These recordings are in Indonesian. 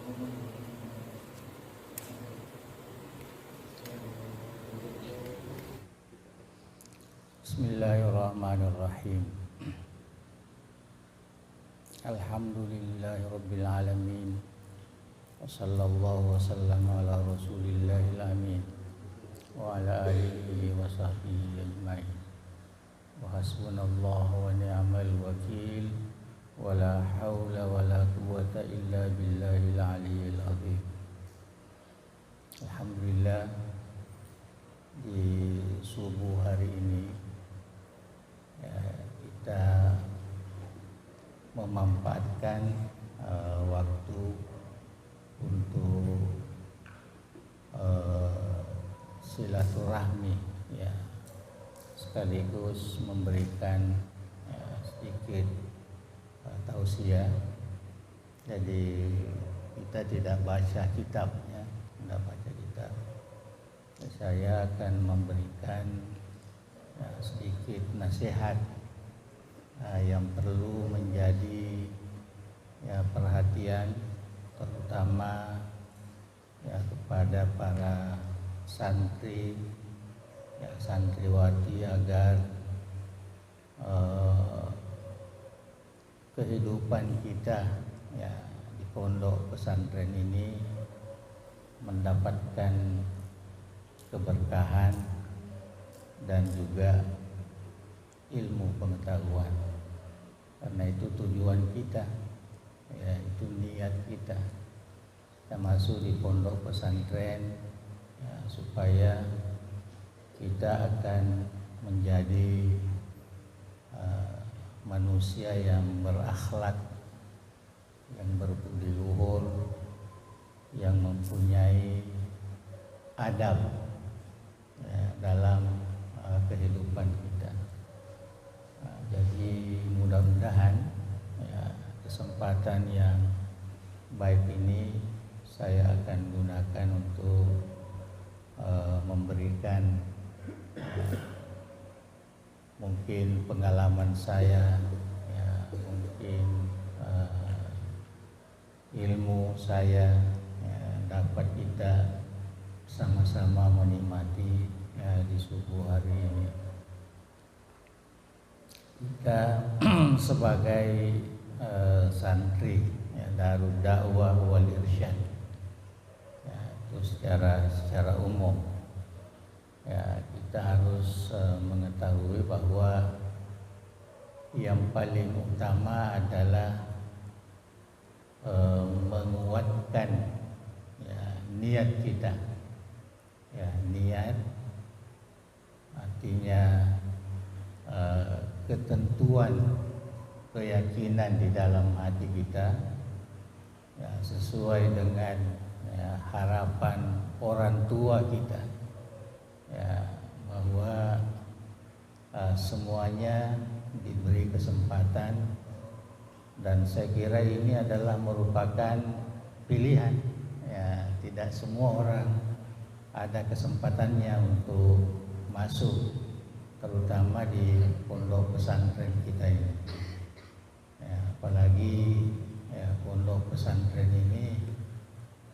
Bismillahirrahmanirrahim. Alhamdulillahirabbil alamin. Wassallallahu wasallam ala rasulillahil amin wa ala alihi wa sahbihi ajmain. Wa hasbunallahu wa ni'mal wakil. Wa la hawla wa la quwwata illa billahil aliyyil azim. Alhamdulillah, di subuh hari ini kita memanfaatkan waktu untuk silaturahmi, sekaligus memberikan sedikit tausiah. Jadi kita tidak baca kitab, tidak baca kitab. Saya akan memberikan sedikit nasihat yang perlu menjadi perhatian, terutama kepada para santri, santriwati, agar kehidupan kita di pondok pesantren ini mendapatkan keberkahan dan juga ilmu pengetahuan. Karena itu tujuan kita, itu niat kita masuk di pondok pesantren, supaya kita akan menjadi manusia yang berakhlak, yang berbudi luhur, yang mempunyai adab dalam kehidupan kita. Jadi mudah-mudahan kesempatan yang baik ini saya akan gunakan untuk memberikan mungkin pengalaman saya, mungkin ilmu saya, dapat kita sama-sama menikmati di subuh hari ini. Kita sebagai santri Darud Dakwah wal Irsyad, itu secara umum, kita harus mengetahui bahwa yang paling utama adalah menguatkan niat kita. Niat artinya ketentuan keyakinan di dalam hati kita, sesuai dengan harapan orang tua kita, bahwa semuanya diberi kesempatan, dan saya kira ini adalah merupakan pilihan. Tidak semua orang ada kesempatannya untuk masuk, terutama di pondok pesantren kita ini. Apalagi pondok pesantren ini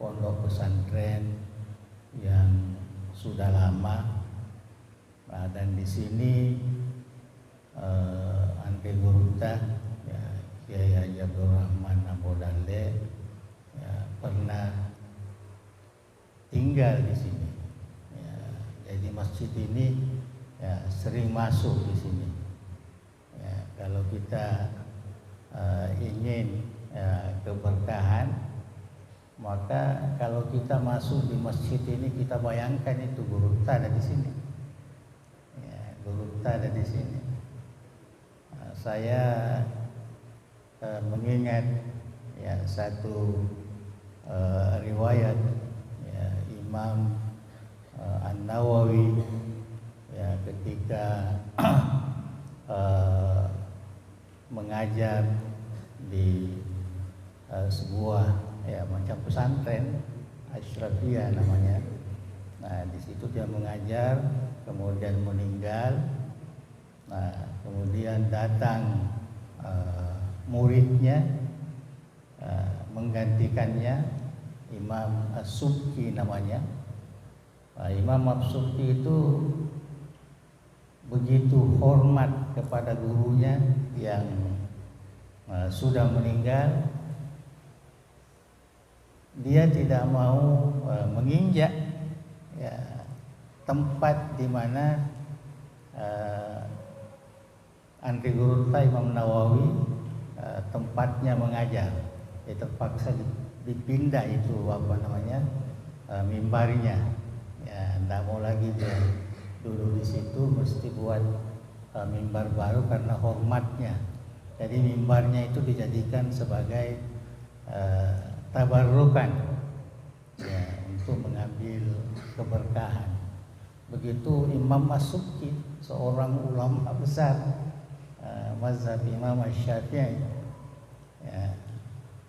pondok pesantren yang sudah lama, dan di sini Ante Gurunta, Kiai Haji Abdul Rahman Abu Dalle pernah tinggal di sini. Jadi masjid ini sering masuk di sini. Kalau kita ingin keberkahan, maka kalau kita masuk di masjid ini, kita bayangkan itu Gurunta ada di sini. Gurunta ada di sini. Saya mengingat satu riwayat Imam An-Nawawi ketika mengajar di sebuah macam pesantren Asyrafiyah namanya. Nah, di situ dia mengajar, kemudian meninggal. Nah, kemudian datang muridnya menggantikannya, Imam As-Subki namanya. Imam As-Subki itu begitu hormat kepada gurunya yang sudah meninggal. Dia tidak mau menginjak ya, tempat di mana Andri Gurunta Imam Nawawi tempatnya mengajar. Dia terpaksa dipindah itu mimbarnya. Ya, tidak mau lagi dia dulu di situ, mesti buat mimbar baru karena hormatnya. Jadi mimbarnya itu dijadikan sebagai tabarrukan ya, untuk mengambil keberkahan. Begitu Imam As-Subki, seorang ulama besar mazhab Imam Syafi'i, ya,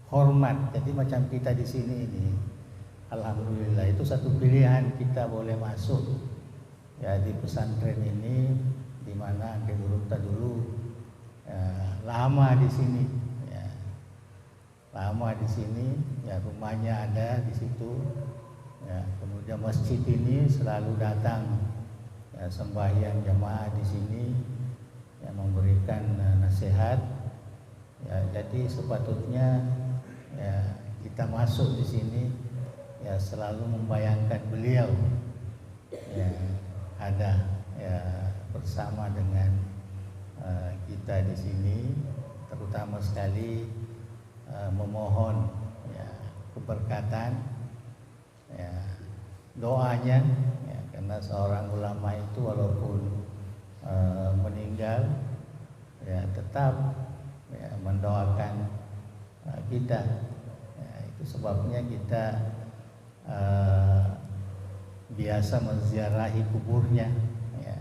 hormat. Jadi macam kita di sini ini, alhamdulillah itu satu pilihan kita boleh masuk ya di pesantren ini, di mana Andri Gurunta dulu lama di sini, ya, lama di sini, ya, rumahnya ada di situ, ya, kemudian masjid ini selalu datang ya, sembahyang jamaah di sini, yang memberikan nasihat, ya, jadi sepatutnya ya, kita masuk di sini ya selalu membayangkan beliau ya, ada ya, bersama dengan kita di sini, terutama sekali memohon ya, keberkatan ya, doanya ya, karena seorang ulama itu walaupun meninggal ya tetap ya, mendoakan kita ya, itu sebabnya kita biasa menziarahi kuburnya ya.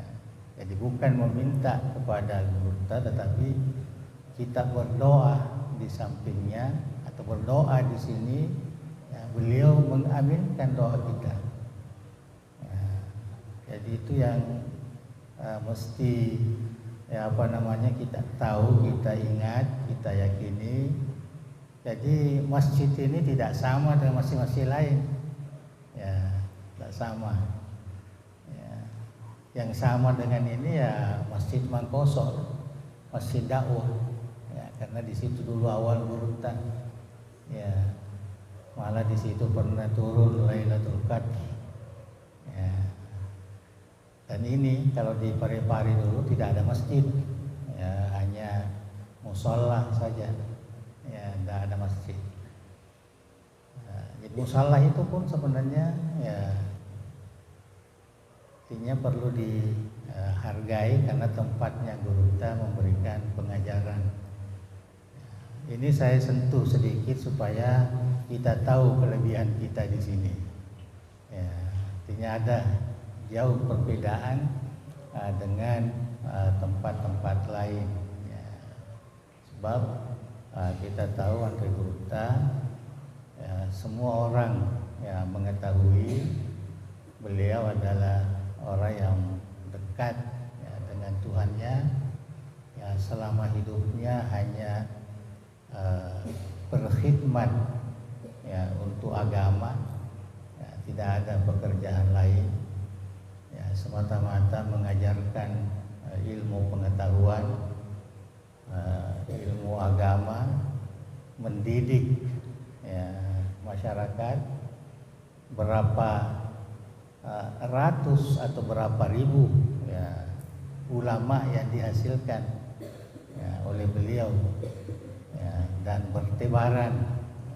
Jadi bukan meminta kepada Gurunta, tetapi kita berdoa di sampingnya atau berdoa di sini ya, beliau mengaminkan doa kita ya. Jadi itu yang mesti ya, kita tahu, kita ingat, kita yakini. Jadi masjid ini tidak sama dengan masjid-masjid lain ya, tidak sama ya. Yang sama dengan ini ya Masjid Mangkosor, Masjid Dakwah ya, karena di situ dulu awal Gurunta ya, malah di situ pernah turun Lailatul Qadar ya. Dan ini kalau di Parepare dulu tidak ada masjid ya, hanya musola saja ya, tidak ada masjid. Jadi musola itu pun sebenarnya ya artinya perlu dihargai karena tempatnya Gurunta memberikan pengajaran. Ini saya sentuh sedikit supaya kita tahu kelebihan kita di sini. Ya, artinya ada jauh perbedaan dengan tempat-tempat lain. Ya, sebab kita tahu Andri Gurunta, ya, semua orang ya mengetahui beliau adalah orang yang dekat ya, dengan Tuhannya ya, selama hidupnya hanya berkhidmat ya, untuk agama ya, tidak ada pekerjaan lain ya, semata-mata mengajarkan ilmu pengetahuan, ilmu agama, mendidik ya, masyarakat. Berapa ratus atau berapa ribu ya, ulama yang dihasilkan ya, oleh beliau ya, dan bertebaran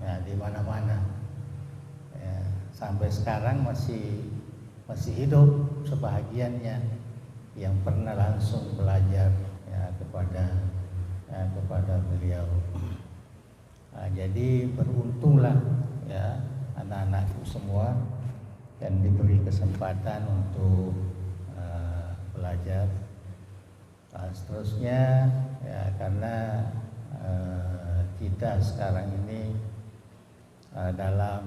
ya, di mana-mana ya, sampai sekarang masih hidup sebahagiannya yang pernah langsung belajar ya, kepada beliau. Jadi beruntunglah ya anak-anakku semua dan diberi kesempatan untuk belajar. Seterusnya ya, karena kita sekarang ini dalam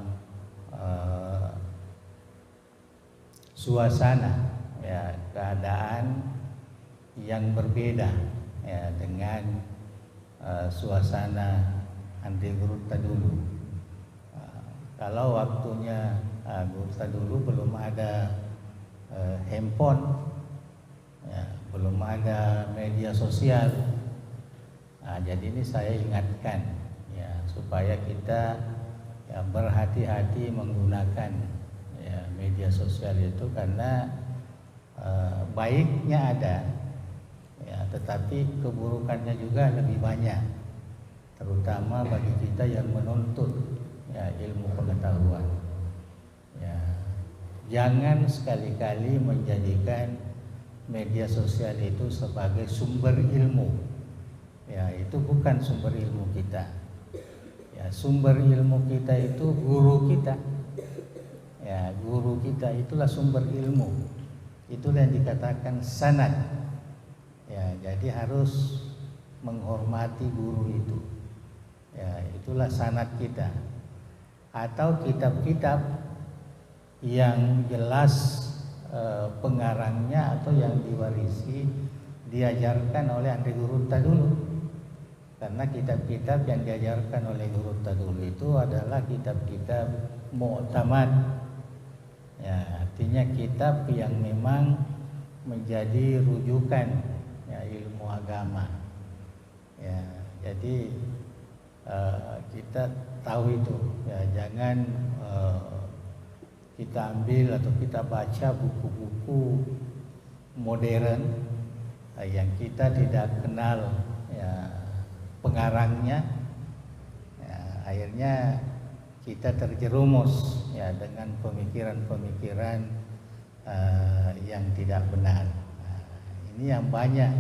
suasana ya, keadaan yang berbeda ya, dengan suasana Andri Gurunta dulu. Kalau waktunya Gurta dulu belum ada handphone, ya, belum ada media sosial. Jadi ini saya ingatkan ya supaya kita ya berhati-hati menggunakan ya media sosial itu, karena baiknya ada ya, tetapi keburukannya juga lebih banyak, terutama bagi kita yang menuntut ya ilmu pengetahuan. Ya, jangan sekali-kali menjadikan media sosial itu sebagai sumber ilmu. Ya, itu bukan sumber ilmu kita. Ya, sumber ilmu kita itu guru kita. Ya, guru kita itulah sumber ilmu. Itulah yang dikatakan sanad. Ya, jadi harus menghormati guru itu. Ya, itulah sanad kita. Atau kitab-kitab yang jelas pengarangnya atau yang diwarisi diajarkan oleh Andre Gurunta dulu. Karena kitab-kitab yang diajarkan oleh Gurunta dulu itu adalah kitab-kitab mu'tamad. Ya, artinya kitab yang memang menjadi rujukan ya ilmu agama. Ya, jadi kita tahu itu ya, jangan kita ambil atau kita baca buku-buku modern yang kita tidak kenal ya pengarangnya, ya, akhirnya kita terjerumus ya dengan pemikiran-pemikiran yang tidak benar. Ini yang banyak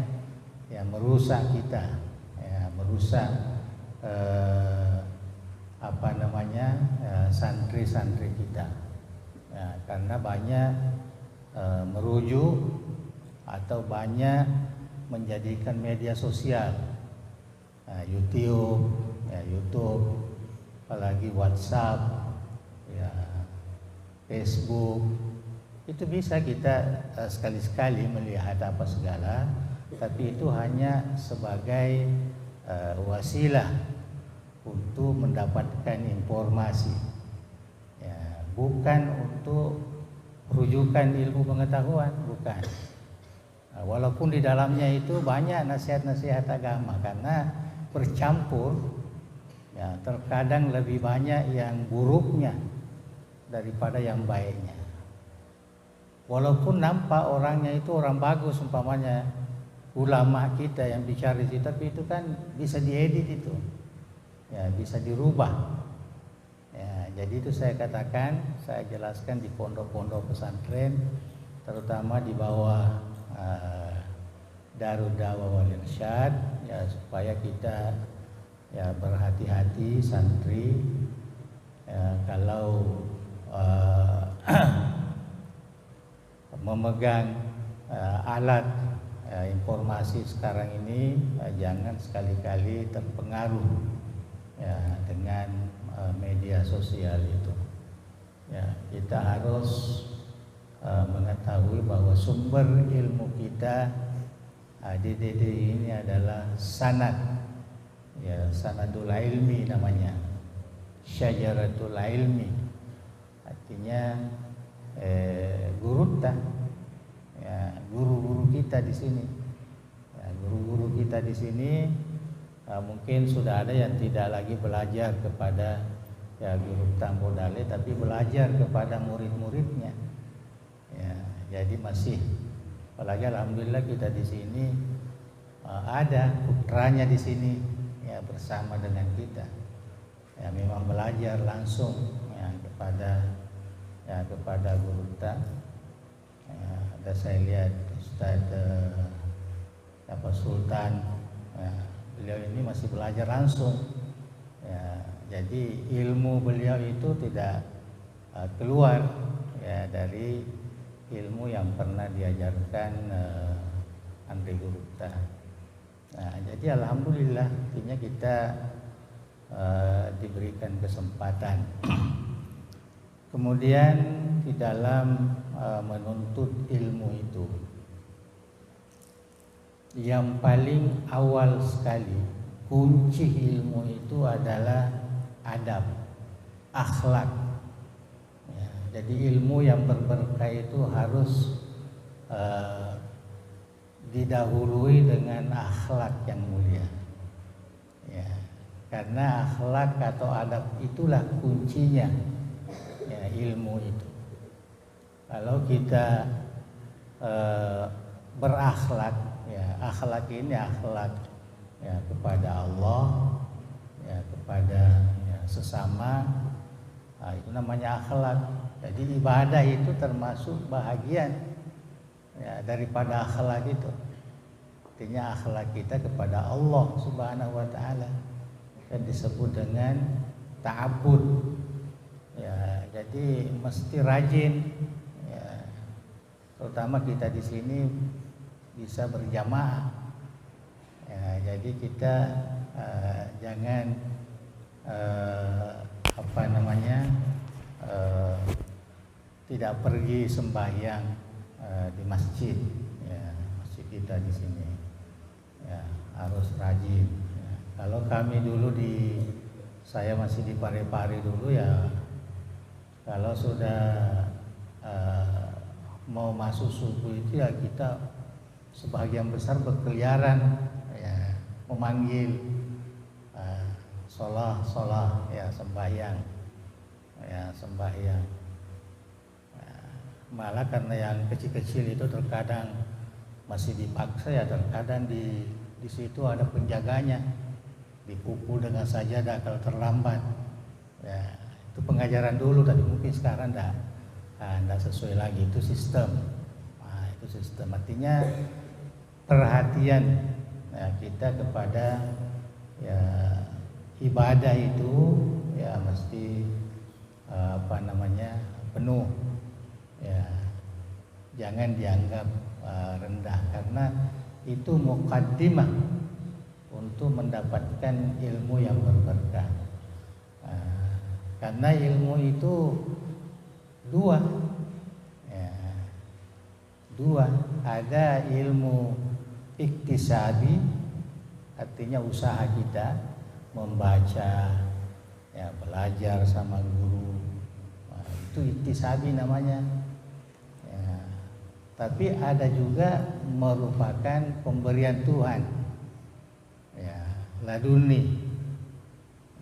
yang merusak kita, ya, merusak santri-santri kita. Ya, karena banyak merujuk atau banyak menjadikan media sosial, YouTube, apalagi WhatsApp, ya, Facebook, itu bisa kita sekali-sekali melihat apa segala, tapi itu hanya sebagai wasilah untuk mendapatkan informasi, ya, bukan untuk rujukan ilmu pengetahuan, bukan. Walaupun di dalamnya itu banyak nasihat-nasihat agama, karena bercampur, ya, terkadang lebih banyak yang buruknya daripada yang baiknya. Walaupun nampak orangnya itu orang bagus, umpamanya ulama kita yang bicara itu, tapi itu kan bisa diedit itu, ya, bisa dirubah. Ya, jadi itu saya katakan, saya jelaskan di pondok-pondok pesantren, terutama di bawah Darud Dawah wal Irsyad, ya, supaya kita ya berhati-hati santri ya, kalau memegang alat informasi sekarang ini, jangan sekali-kali terpengaruh ya dengan media sosial itu. Ya, kita harus mengetahui bahwa sumber ilmu kita di DDI ini adalah sanad, ya, sanadul ilmi namanya, syajaratul ilmi, artinya gurunta, ya, guru-guru kita di sini, ya, guru-guru kita di sini. Mungkin sudah ada yang tidak lagi belajar kepada ya Guru Tambodale, tapi belajar kepada murid-muridnya. Ya, jadi masih, apalagi alhamdulillah kita di sini ada putranya di sini ya bersama dengan kita. Ya, memang belajar langsung ya kepada Guru Ta. Ya, ada saya lihat Ustaz Sultan. Ya, beliau ini masih belajar langsung. Ya, jadi ilmu beliau itu tidak keluar ya dari ilmu yang pernah diajarkan Andre Gurunta. Nah, jadi alhamdulillah artinya kita diberikan kesempatan. Kemudian di dalam menuntut ilmu itu, yang paling awal sekali kunci ilmu itu adalah adab, akhlak. jadi ilmu yang berberkah itu harus didahului dengan akhlak yang mulia. Ya, karena akhlak atau adab itulah kuncinya ya, ilmu itu. Kalau kita berakhlak, ya akhlak ini akhlak ya kepada Allah, ya kepada ya, sesama, nah, itu namanya akhlak. Jadi ibadah itu termasuk bahagian ya daripada akhlak itu. Artinya akhlak kita kepada Allah Subhanahu wa taala yang disebut dengan ta'abbud. Ya, jadi mesti rajin ya. Terutama kita di sini bisa berjamaah. Ya, jadi kita jangan tidak pergi sembahyang di masjid ya, masjid kita di sini ya, harus rajin ya. Kalau kami dulu saya masih di Parepare dulu ya, kalau sudah mau masuk subuh itu ya kita sebagian besar berkeliaran ya, memanggil sholah ya, sembahyang ya, sembahyang. Malah karena yang kecil-kecil itu terkadang masih dipaksa ya, terkadang di situ ada penjaganya, dipukul dengan sajadah kalau terlambat ya. Itu pengajaran dulu, tapi mungkin sekarang enggak sesuai lagi, itu sistem. Nah, itu sistem, artinya perhatian ya, kita kepada ya ibadah itu ya mesti penuh ya, jangan dianggap rendah, karena itu muqaddimah untuk mendapatkan ilmu yang berberkah. Karena ilmu itu dua ya, ada ilmu iktisabi, artinya usaha kita membaca ya, belajar sama guru, itu iktisabi namanya. Tapi ada juga merupakan pemberian Tuhan ya, laduni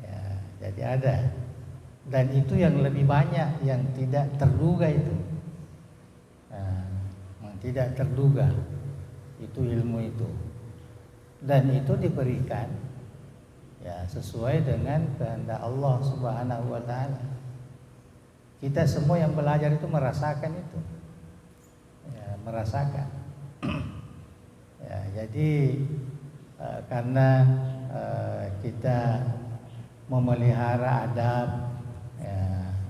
ya, jadi ada, dan itu yang lebih banyak, yang tidak terduga itu yang tidak terduga itu ilmu itu, dan itu diberikan ya sesuai dengan kehendak Allah Subhanahu wa taala. Kita semua yang belajar itu merasakan itu ya, merasakan ya, jadi karena kita memelihara adab ya,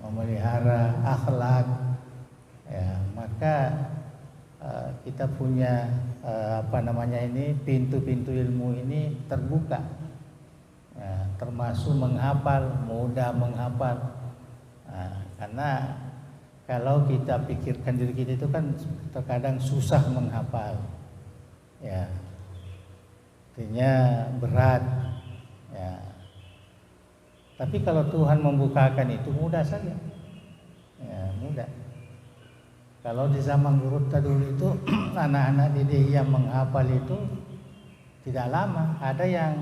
memelihara akhlak ya, maka kita punya pintu-pintu ilmu ini terbuka ya, termasuk menghafal, mudah menghafal. Karena kalau kita pikirkan diri kita itu kan terkadang susah menghafal ya, artinya berat ya. Tapi kalau Tuhan membukakan itu mudah saja ya, mudah. Kalau di zaman guru dulu itu anak-anak didik yang menghafal itu tidak lama, ada yang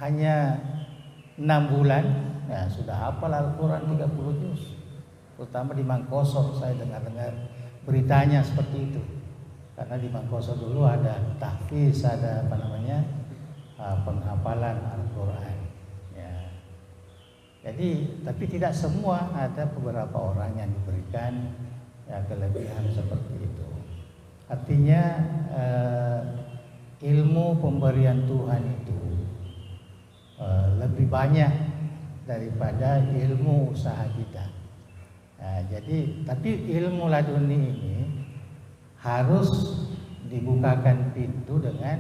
hanya 6 bulan ya sudah hafal Al-Quran 30 juz. Terutama di Mangkoso saya dengar beritanya seperti itu. Karena di Mangkoso dulu ada tahfiz, ada penghafalan Al-Quran ya. Jadi tapi tidak semua, ada beberapa orang yang diberikan ya kelebihan seperti itu. Artinya ilmu pemberian Tuhan itu lebih banyak daripada ilmu usaha kita. Nah, jadi tapi ilmu laduni ini harus dibukakan pintu dengan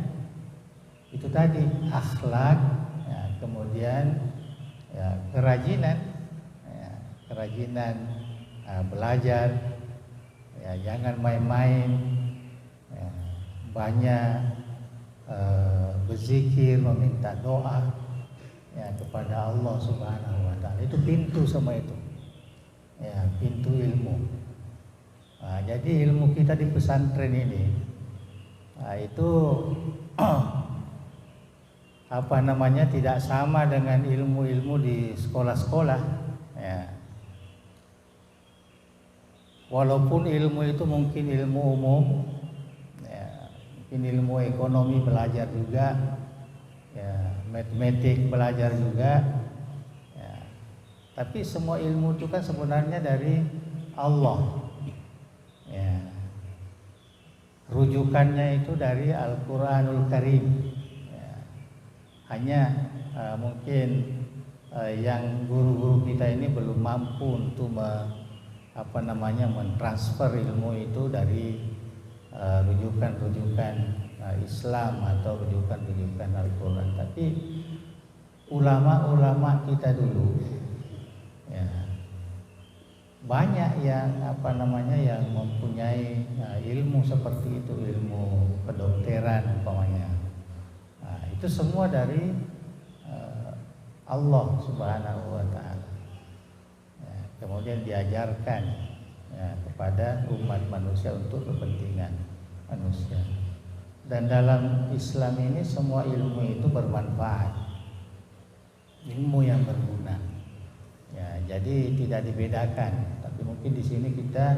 itu tadi, akhlak ya, kemudian ya, kerajinan belajar ya, jangan main-main ya, banyak berzikir, meminta doa ya kepada Allah Subhanahu wa taala. Itu pintu semua itu ya, pintu ilmu. Jadi ilmu kita di pesantren ini itu apa namanya, tidak sama dengan ilmu-ilmu di sekolah-sekolah. Ya. Walaupun ilmu itu mungkin ilmu umum, ya, mungkin ilmu ekonomi belajar juga, ya, matematik belajar juga, ya. Tapi semua ilmu itu kan sebenarnya dari Allah. Ya. Rujukannya itu dari Al-Quranul Karim. Ya. Hanya mungkin yang guru-guru kita ini belum mampu untuk mentransfer ilmu itu dari rujukan-rujukan Islam atau rujukan-rujukan Al-Quran. Tapi ulama-ulama kita dulu, ya, banyak yang yang mempunyai ilmu seperti itu, ilmu kedokteran umpamanya. Itu semua dari Allah Subhanahu wa Ta'ala. Kemudian diajarkan, ya, kepada umat manusia untuk kepentingan manusia. Dan dalam Islam ini semua ilmu itu bermanfaat, ilmu yang berguna. Ya, jadi tidak dibedakan. Tapi mungkin di sini kita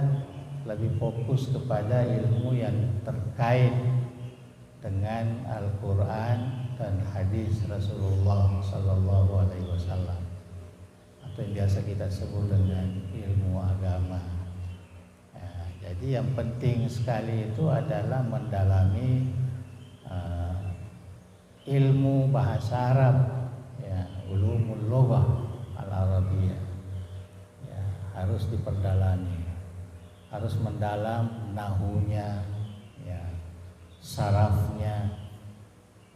lebih fokus kepada ilmu yang terkait dengan Al-Quran dan hadis Rasulullah Sallallahu Alaihi Wasallam, atau yang biasa kita sebut dengan ilmu agama. Ya, jadi yang penting sekali itu adalah mendalami ilmu bahasa Arab, ya, ulumul lughah al-arabiyah, ya, harus diperdalami, harus mendalam nahunya, ya, sarafnya,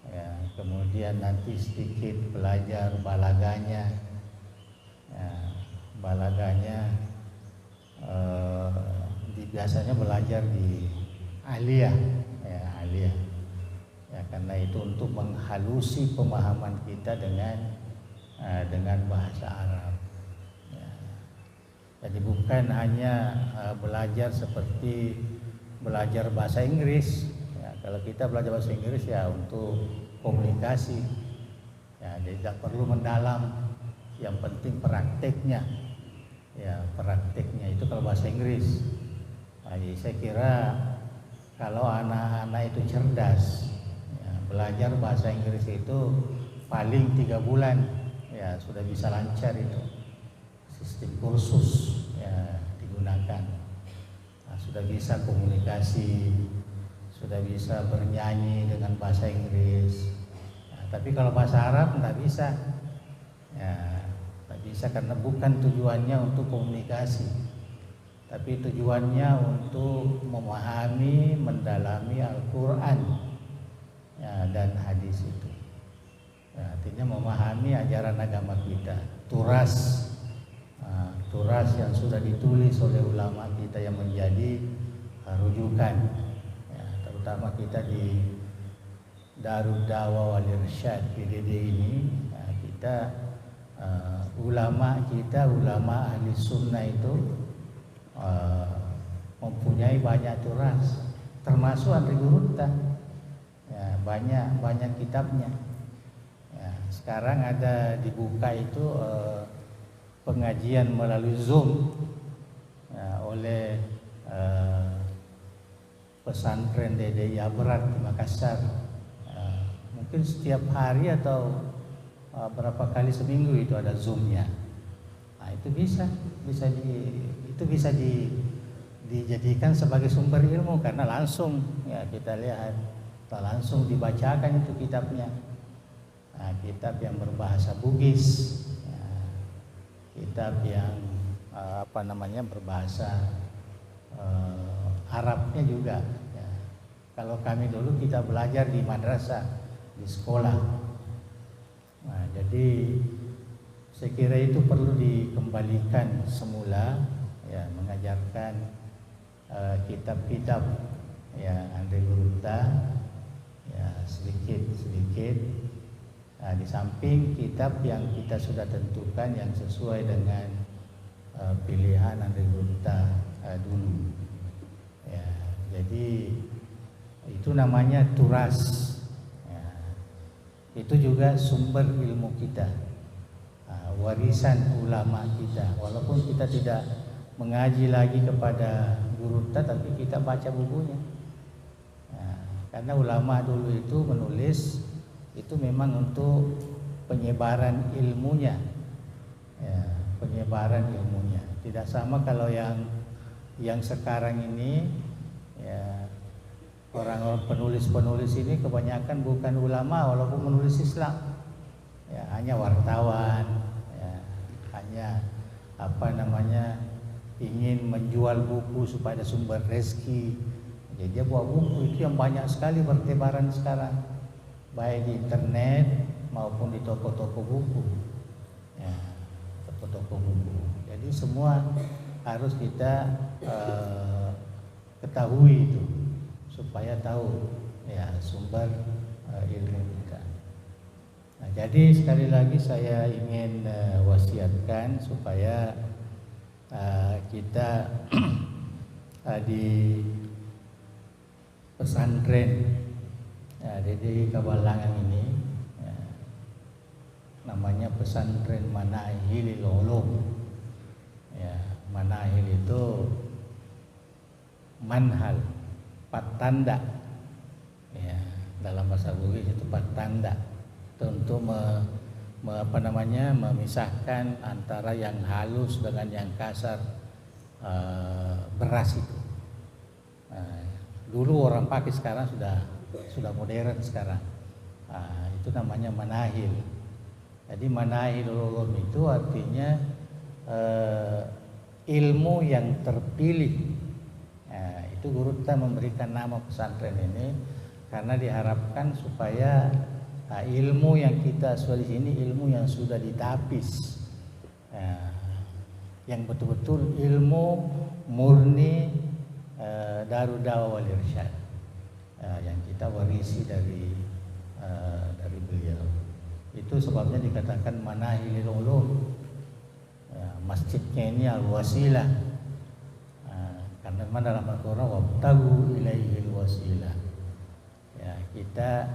ya, kemudian nanti sedikit belajar balaganya. Ya, balaganya biasanya belajar di aliyah, ya, aliyah, ya, karena itu untuk menghalusi pemahaman kita dengan bahasa Arab. Ya. Jadi bukan hanya belajar seperti belajar bahasa Inggris. Ya, kalau kita belajar bahasa Inggris ya untuk komunikasi, ya, jadi tidak perlu mendalam. Yang penting prakteknya, ya, prakteknya itu kalau bahasa Inggris. Jadi saya kira kalau anak-anak itu cerdas, ya, belajar bahasa Inggris itu paling 3 bulan, ya, sudah bisa lancar itu. Sistem kursus, ya, digunakan. Sudah bisa komunikasi, sudah bisa bernyanyi dengan bahasa Inggris. Tapi kalau bahasa Arab nggak bisa, ya, nggak bisa, karena bukan tujuannya untuk komunikasi, tapi tujuannya untuk memahami, mendalami Al-Quran, ya, dan hadis itu. Ya, artinya memahami ajaran agama kita, turas yang sudah ditulis oleh ulama kita yang menjadi rujukan, ya, terutama kita di Darud Dawah wal Irsyad PDD ini, ya, kita ulama ahli sunnah itu mempunyai banyak turas, termasuk Andri Gurutta, ya, banyak kitabnya. Ya, sekarang ada dibuka itu pengajian melalui Zoom, ya, oleh pesantren DDI Abrar di Makassar. Mungkin setiap hari atau berapa kali seminggu itu ada Zoom-nya. Nah, itu bisa dijadikan sebagai sumber ilmu, karena langsung, ya, kita lihat langsung dibacakan itu kitabnya. Nah, kitab yang berbahasa Bugis, ya, kitab yang berbahasa Arabnya juga, ya. Kalau kami dulu kita belajar di madrasah, di sekolah. Nah, jadi saya kira itu perlu dikembalikan semula, ya, mengajarkan kitab-kitab, ya, Andri Gurutta, ya, sedikit. Nah, di samping kitab yang kita sudah tentukan yang sesuai dengan pilihan dari Gunta dulu. Ya, jadi itu namanya turas. Ya, itu juga sumber ilmu kita, warisan ulama kita. Walaupun kita tidak mengaji lagi kepada Gunta, tapi kita baca bukunya. Ya, karena ulama dulu itu menulis itu memang untuk penyebaran ilmunya. Ya, penyebaran ilmunya. Tidak sama kalau yang sekarang ini, ya, orang-orang penulis ini kebanyakan bukan ulama walaupun menulis Islam. Ya, hanya wartawan, ya, hanya ingin menjual buku supaya ada sumber rezeki. Jadi dia buat buku itu yang banyak sekali bertebaran sekarang, baik di internet maupun di toko-toko buku. Ya, toko-toko buku. Jadi semua harus kita ketahui itu supaya tahu ya sumber ilmu kita. Nah, jadi sekali lagi saya ingin wasiatkan supaya kita di pesantren di Kabalangan ini, ya, namanya pesantren Manahilil Ulum. Ya, Manahil itu manhal, patanda. Ya, dalam bahasa Bugis itu patanda. Itu untuk memisahkan antara yang halus dengan yang kasar beras itu. Dulu orang pakai, sekarang sudah modern sekarang. Itu namanya manahil. Jadi manahil ulum itu artinya ilmu yang terpilih. Itu Guru kita memberikan nama pesantren ini karena diharapkan supaya ilmu yang kita sudah di sini ilmu yang sudah ditapis, yang betul-betul ilmu murni Darud Da'wah wal Irsyad, yang kita warisi dari beliau. Itu sebabnya dikatakan Manahilul Ulum. Masjidnya ini al-wasilah, karena dalam Al-Quran wabtagu ilaihil wasilah. Ya, kita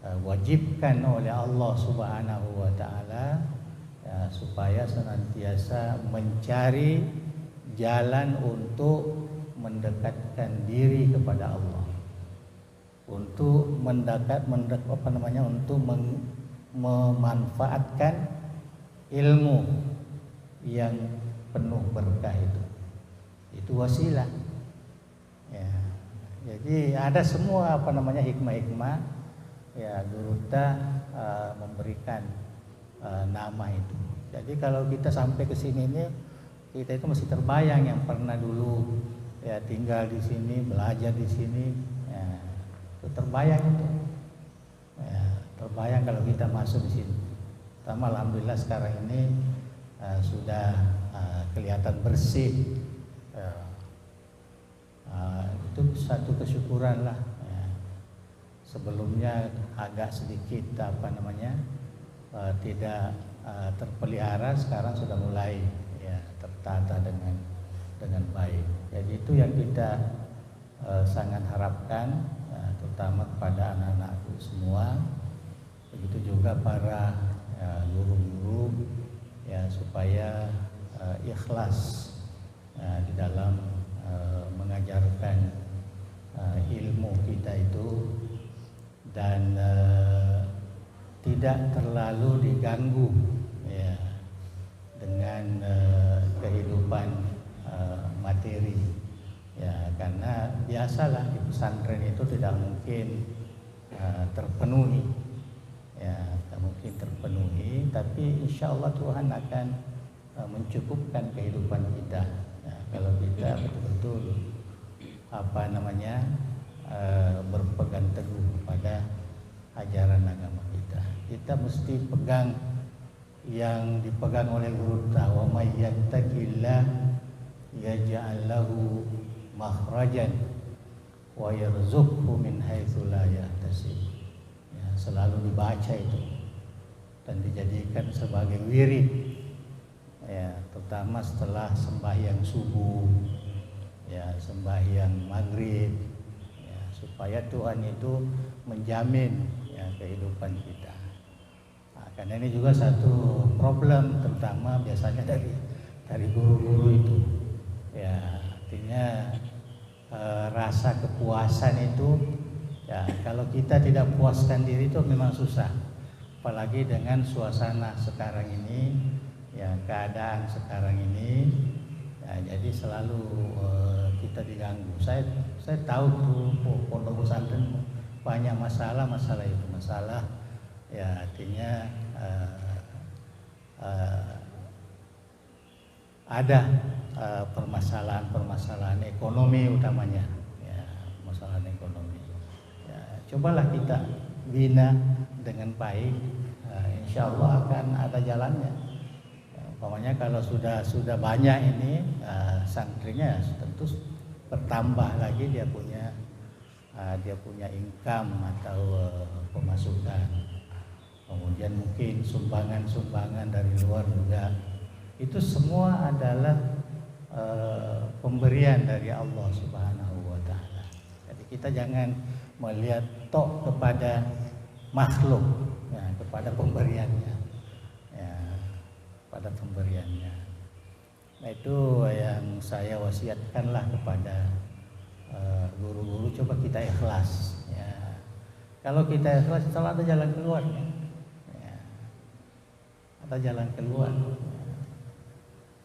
diwajibkan oleh Allah Subhanahu wa taala, ya, supaya senantiasa mencari jalan untuk mendekatkan diri kepada Allah, untuk untuk memanfaatkan ilmu yang penuh berkah itu wasilah. Ya, jadi ada semua hikmah-hikmah, ya, Guru kita memberikan nama itu. Jadi kalau kita sampai ke sini ini, kita itu masih terbayang yang pernah dulu ya tinggal di sini, belajar di sini, ya, itu terbayang itu. Ya, terbayang kalau kita masuk di sini. Pertama, alhamdulillah sekarang ini sudah kelihatan bersih. Itu satu kesyukuran lah. Ya. Sebelumnya agak sedikit tidak terpelihara, sekarang sudah mulai ya tertata dengan baik. Jadi itu yang kita sangat harapkan, terutama kepada anak-anakku semua. Begitu juga para guru-guru, ya, supaya ikhlas di dalam mengajarkan ilmu kita itu, dan tidak terlalu diganggu ya dengan kehidupan materi, ya, karena biasalah di pesantren itu tidak mungkin terpenuhi, ya, tak mungkin terpenuhi, tapi insya Allah Tuhan akan mencukupkan kehidupan kita, ya, kalau kita betul-betul berpegang teguh pada ajaran agama kita. Kita mesti pegang yang dipegang oleh Guru kita, wa may yattaqillah yaj'al lahu makhrajan wa yarzuqhu min haitsu la yahtasib. Ya, selalu dibaca itu dan dijadikan sebagai wirid, terutama setelah sembahyang subuh, ya sembahyang maghrib, ya, supaya Tuhan itu menjamin ya kehidupan kita. Nah, karena ini juga satu problem terutama biasanya dari guru-guru itu, ya artinya rasa kepuasan itu, ya kalau kita tidak puaskan diri itu memang susah, apalagi dengan suasana sekarang ini, ya keadaan sekarang ini, ya, jadi selalu kita diganggu. Saya tahu tuh pondok pesantren banyak masalah itu masalah, ya artinya ada permasalahan ekonomi utamanya, ya masalah ekonomi. Ya, cobalah kita bina dengan baik, insya Allah akan ada jalannya. Umpamanya kalau sudah banyak ini santrinya, tentu bertambah lagi dia punya income atau pemasukan. Kemudian mungkin sumbangan dari luar juga. Itu semua adalah pemberian dari Allah Subhanahu wa taala. Jadi kita jangan melihat tok kepada makhluk, ya, kepada pemberiannya. Ya, pada pemberiannya. Nah, itu yang saya wasiatkanlah kepada guru-guru, coba kita ikhlas, ya. Kalau kita ikhlas, selalu ada jalan keluarnya. Ya. Ada jalan keluar.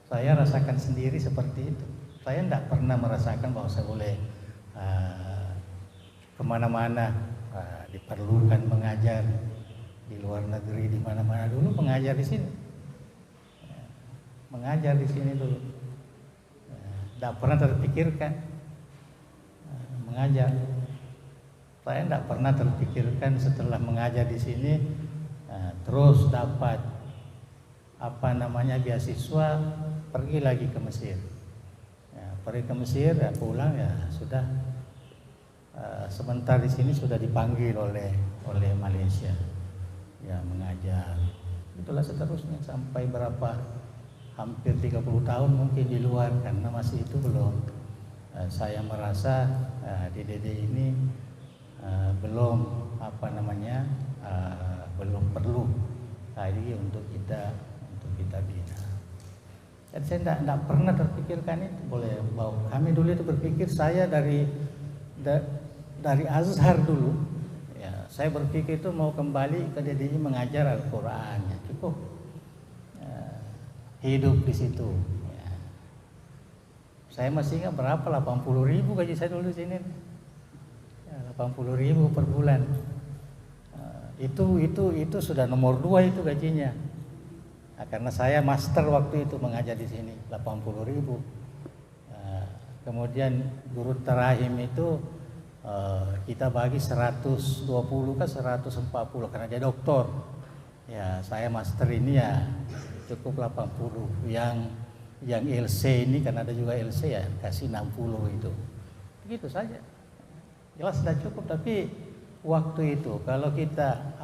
Saya rasakan sendiri seperti itu. Saya tidak pernah merasakan bahwa saya boleh kemana-mana, diperlukan mengajar di luar negeri, di mana-mana. Dulu mengajar di sini, dulu. Tidak pernah terpikirkan mengajar. Saya tidak pernah terpikirkan setelah mengajar di sini terus dapat beasiswa, pergi lagi ke Mesir. Ya, pergi ke Mesir, ya pulang, ya sudah. Sebentar di sini sudah dipanggil oleh Malaysia, ya mengajar. Itulah seterusnya sampai hampir 30 tahun mungkin di luar, karena masih itu belum. Saya merasa di DD ini belum belum perlu lagi untuk kita bina. Dan saya tidak pernah terpikirkan itu. Boleh bahwa kami dulu itu berpikir, saya dari Azhar dulu, ya saya berpikir itu mau kembali ke DDI mengajar Al-Quran, ya cukup hidup di situ. Ya. Saya masih ingat berapa, 80.000 gaji saya dulu di sini, ya, 80.000 per bulan. Itu sudah nomor 2 itu gajinya. Nah, karena saya master waktu itu mengajar di sini, 80.000. Kemudian guru terahim itu kita bagi 120 ke 140 karena dia doktor. Ya, saya master ini ya cukup 80. Yang LC ini, karena ada juga LC, ya kasih 60 itu. Begitu saja. Jelas sudah cukup, tapi waktu itu kalau kita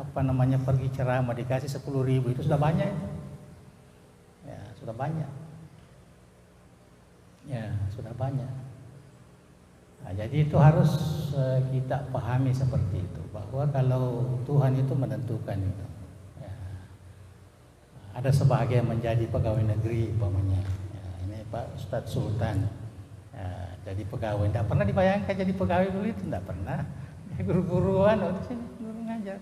pergi ceramah dikasih 10.000 itu sudah banyak itu. Ya, sudah banyak. Ya, sudah banyak. Nah, jadi itu harus kita pahami seperti itu, bahwa kalau Tuhan itu menentukan itu. Ya. Ada sebagian menjadi pegawai negeri umpamanya. Ya, ini Pak Ustadz Sultan. Ya, jadi pegawai, tidak pernah dibayangkan jadi pegawai dulu itu, tidak pernah. Guru-guruan di sini, guru ngajar.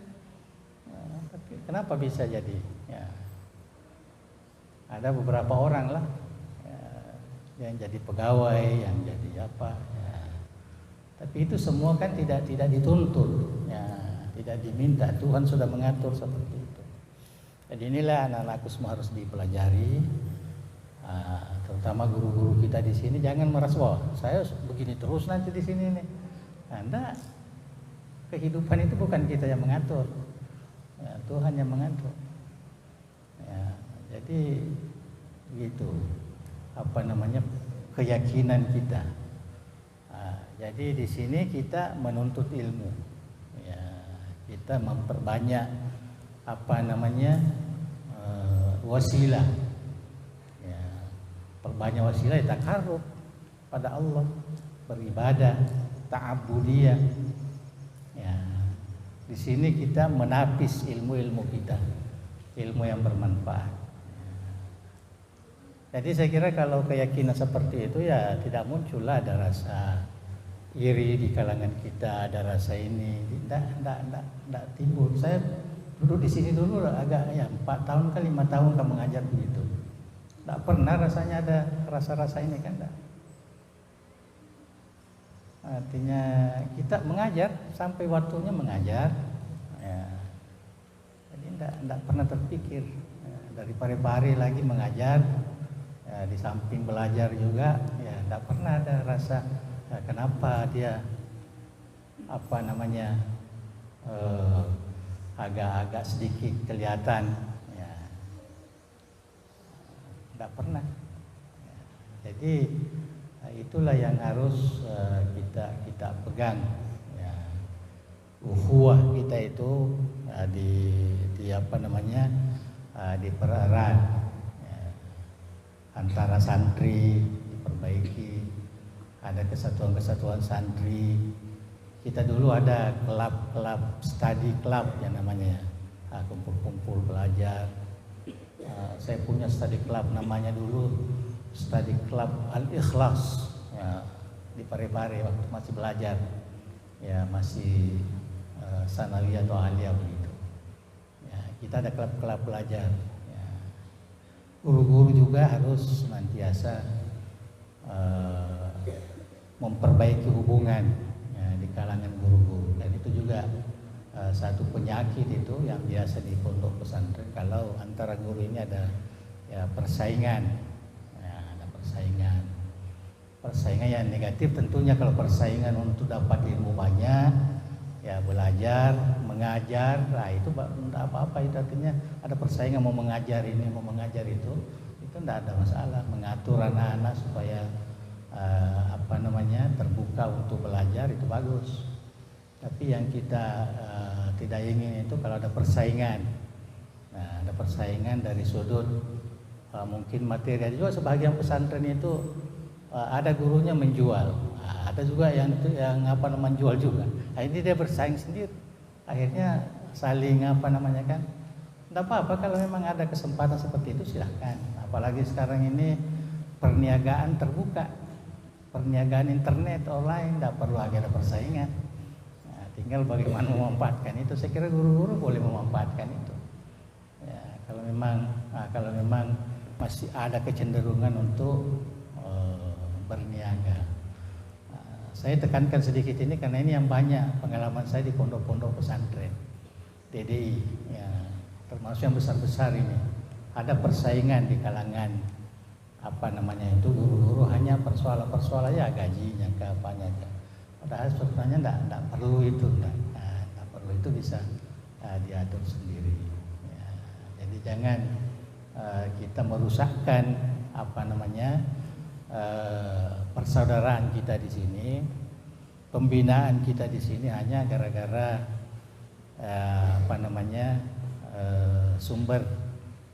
Tapi kenapa bisa jadi? Ya. Ada beberapa orang lah yang jadi pegawai, yang jadi apa. Ya. Tapi itu semua kan tidak dituntut, ya, tidak diminta. Tuhan sudah mengatur seperti itu. Jadi inilah anak-anakku semua harus dipelajari. Terutama guru-guru kita di sini jangan merasa, wah saya begini terus nanti di sini nih. Anda kehidupan itu bukan kita yang mengatur, ya, Tuhan yang mengatur. Ya, jadi gitu, keyakinan kita. Jadi di sini kita menuntut ilmu, ya, kita memperbanyak wasilah, ya, banyak wasilah ya takarrub pada Allah, beribadah, ta'abudiyah. Ya, di sini kita menapis ilmu-ilmu kita, ilmu yang bermanfaat. Jadi saya kira kalau keyakinan seperti itu ya tidak muncullah ada rasa iri di kalangan kita, ada rasa ini, tidak timbul. Saya duduk di sini dulu agak ya 4 tahun ke 5 tahun kamu mengajar begitu. Tidak pernah rasanya ada rasa-rasa ini kan enggak. Artinya kita mengajar sampai waktunya mengajar. Ya. Jadi tidak pernah terpikir dari pari-pari lagi mengajar. Ya, di samping belajar juga ya tidak pernah ada rasa ya, kenapa dia agak-agak sedikit kelihatan ya tidak pernah ya. Jadi itulah yang harus kita pegang ya. Ukhuwah kita itu dipererat antara santri diperbaiki, ada kesatuan-kesatuan santri. Kita dulu ada klub study club yang namanya kumpul-kumpul belajar. Saya punya study club namanya dulu study club Al-Ikhlas ya, di Parepare waktu masih belajar ya, masih sanawiyah atau aliyah begitu ya. Kita ada klub-klub belajar. Guru-guru juga harus senantiasa memperbaiki hubungan ya, di kalangan guru-guru, dan itu juga satu penyakit itu yang biasa di pondok pesantren kalau antara guru ini ada ya, persaingan ya, ada persaingan yang negatif tentunya. Kalau persaingan untuk dapat ilmu banyak ya, belajar, mengajar, nah itu tidak apa-apa. Itu artinya ada persaingan mau mengajar ini, mau mengajar itu tidak ada masalah. Mengatur anak-anak supaya terbuka untuk belajar itu bagus. Tapi yang kita tidak ingin itu kalau ada persaingan. Nah, ada persaingan dari sudut mungkin materi. Juga sebagian pesantren itu ada gurunya menjual. Ada juga yang jual juga. Nah, ini dia bersaing sendiri. Akhirnya saling kan. Tidak apa-apa kalau memang ada kesempatan seperti itu silahkan. Apalagi sekarang ini perniagaan terbuka, perniagaan internet online, tidak perlu lagi ada persaingan. Nah, tinggal bagaimana memanfaatkan itu. Saya kira guru-guru boleh memanfaatkan itu. Ya, kalau memang masih ada kecenderungan untuk berniaga. Saya tekankan sedikit ini karena ini yang banyak pengalaman saya di pondok-pondok pesantren DDI ya, termasuk yang besar-besar ini. Ada persaingan di kalangan guru-guru, hanya persoalan ya gajinya ke apanya. Padahal sebetulnya tidak perlu itu, tidak perlu itu, bisa diatur sendiri ya. Jadi jangan kita merusakkan persaudaraan kita di sini, pembinaan kita di sini hanya gara-gara sumber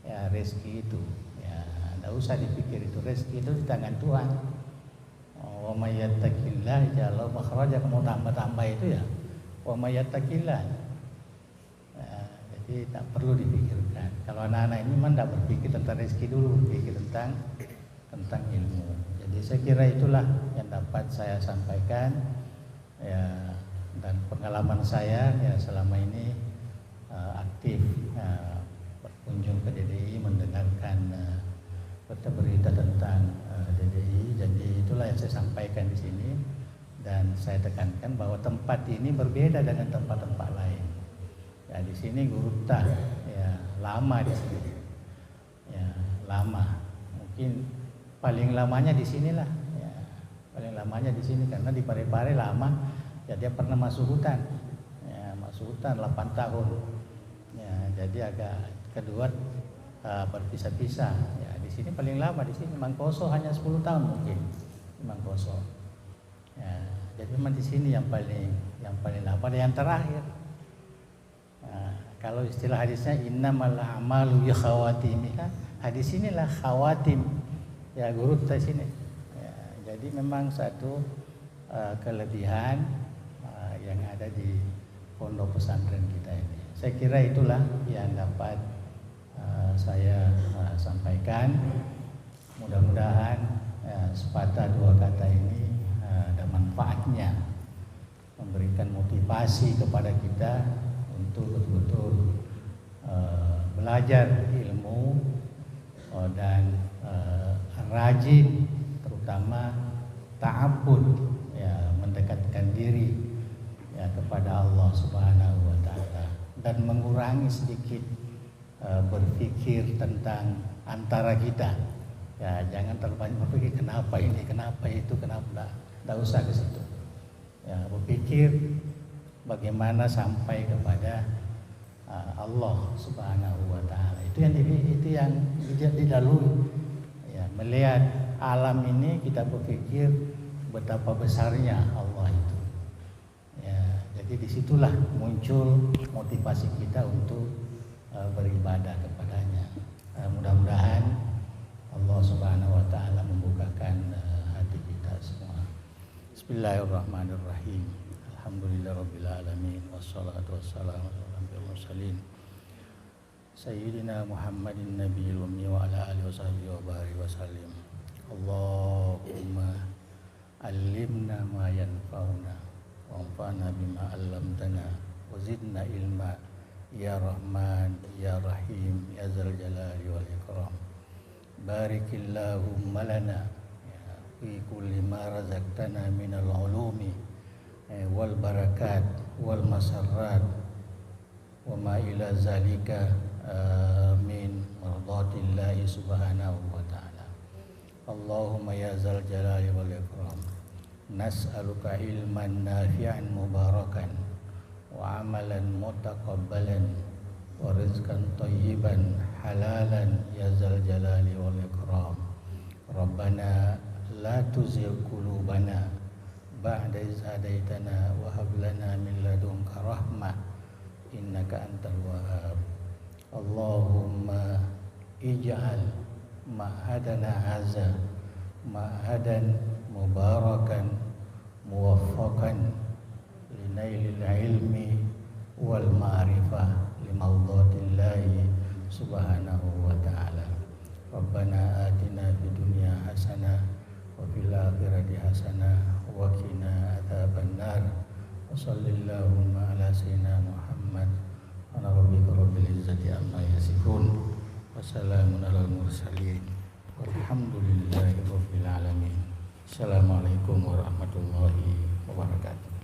ya, rezeki itu ya, tidak usah dipikir itu. Rezeki itu di tangan Tuhan. Wa may yattaqillah ja'ala makhraja, kamu tambah itu ya wa may yattaqillah ya, jadi tak perlu dipikirkan. Kalau anak-anak ini memang tidak berpikir tentang rezeki dulu, berpikir tentang ilmu. Jadi saya kira itulah yang dapat saya sampaikan ya, dan pengalaman saya ya selama ini aktif berkunjung ke DDI, mendengarkan berita tentang DDI. Jadi itulah yang saya sampaikan di sini, dan saya tekankan bahwa tempat ini berbeda dengan tempat-tempat lain. Ya, di sini guru tah ya lama di sini. Ya, lama. Mungkin paling lamanya di sinilah. Ya, paling lamanya di sini karena di Parepare lama. Ya, dia pernah masuk hutan. Ya, masuk hutan 8 tahun. Ya, jadi agak kedua berpisah-pisah. Ya, di sini paling lama di sini. Mangkoso hanya 10 tahun mungkin. Mangkoso. Ya, jadi memang di sini yang paling lama dan yang terakhir. Nah, kalau istilah hadisnya innamal a'malu bi khawatimiha, hadis inilah khawatim Ya guru di sini. Ya, jadi memang satu kelebihan yang ada di pondok pesantren kita ini. Saya kira itulah yang dapat saya sampaikan. Mudah-mudahan sepatah dua kata ini ada manfaatnya, memberikan motivasi kepada kita untuk betul-betul belajar ilmu dan rajin, terutama ta'abbud, ya, mendekatkan diri ya kepada Allah Subhanahu wa taala, dan mengurangi sedikit berpikir tentang antara kita. Ya, jangan terlalu banyak berpikir kenapa ini, kenapa itu, kenapa. Tidak usah ke situ. Ya, berpikir bagaimana sampai kepada Allah Subhanahu wa taala. Itu yang dilalui. Ya, melihat alam ini kita berpikir betapa besarnya Allah itu. Ya, jadi disitulah muncul motivasi kita untuk beribadah kepadanya. Mudah-mudahan Allah Subhanahu wa taala membukakan hati kita semua. Bismillahirrahmanirrahim. Alhamdulillahirabbil alamin wassalatu wassalamu ala mursalin Sayyidina Muhammadin nabiyil ummi wa ala alihi washabihi wa barik wasallim. Allahumma allimna ma yanfa'una wanfa'na bima 'allamtana wa zidna ilma ya Rahman ya Rahim ya Dzal Jalali wal Ikram. Barikillahumma lana fi kulli ma razaqtana minal ulumi wal barakat wal masarrat wa ma ila zalika min mardatillahi subhanahu wa ta'ala. Allahumma ya Dzal Jalali wal Ikram, nas'aluka ilman nafi'an mubarakan wa amalan mutaqabbalan wa rizqan thayyiban halalan ya Dzal Jalali wal Ikram. Rabbana la tuzigh qulubana ba'da idh hadaitana wa hab lana min ladunka rahmah innaka antal wahhab. Allahumma ij'al ma'hadana hadza ma'hadan mubarakan muwaffaqan linailil ilmi wal ma'rifah limawdatillahi subhanahu wa ta'ala. Rabbana atina fid dunya hasanah wa fil akhirati hasanah wa qina adzabannar. Wa sallallahu ala sayyidina Muhammad wa rabbika rabbil izzati amma yasifun wa salamun alal mursalin walhamdulillahi rabbil alamin. Assalamualaikum warahmatullahi wabarakatuh.